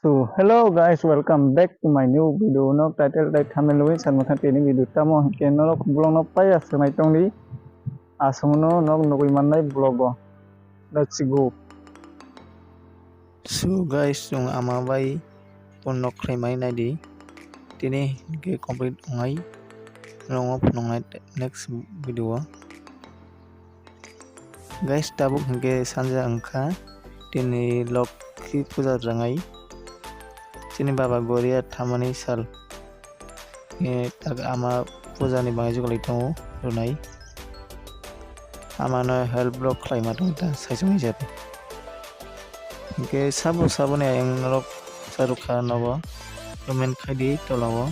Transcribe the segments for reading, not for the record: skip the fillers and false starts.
So hello guys, welcome back to my new video. No title like thumbnail win san mathan tini video tamo ke no blog no paya sanai tongli asungno no nogui mannai blog. Let's go. So guys, yung abai pun nok khai mai nai di tini ke complete ngai long nongai next video. Guys, tabuk ke sanja angka tini lok ki puja rangai Chini baba goria thamani sal tak ama puja ni bangai jugalai tongo runai ama no help block khai ma tongta saisung jat ke sabo ne ang rok serkha nogo komen khai di tolawo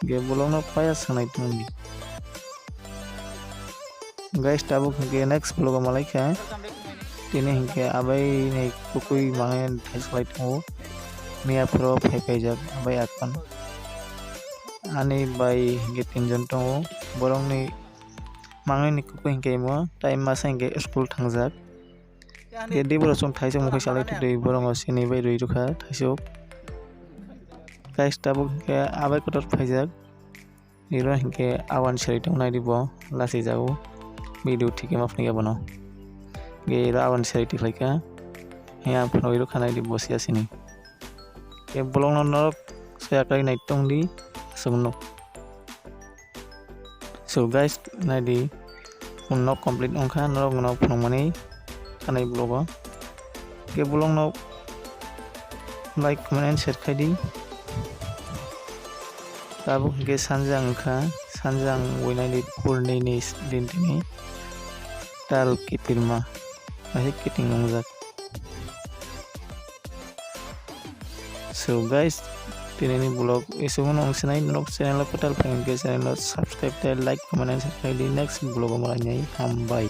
ge bolong no paya sanai tongdi guys tabuk ke next vlog malai kha tini hingke abai nei kukui mangai thaislai tongo Mia pro fykha jak abai akan ani bai hingke tinjon tongo borong ni mangai ni kukui hingke mo time masa hingke school thangjak ge dibro song thaisok mukhai salai tudui borong Chini bai rui rukha thaisok guys tabuk hingke abai kotor phaijak niro hingke AWAN serai tongnai dibo lasai jago video thike mapni gabono ge AWAN serai tiklaika ya phnoi rukha nai dibo sia Chini ke bolong norok saya kai nai tongdi sungno so guys nai di unno complete ongkha norok no phongmani kanai blogo ke bolong no like comment and share khai di tabu ke sanjang kha sanjang winai di purni ni din tini tal kipirma ahi kiting ngongjak So guys, tini ni vlog isungun ong senai nok channel ko tal pengen ke channel subscribe like comment and share di next vlog mo nyai bye.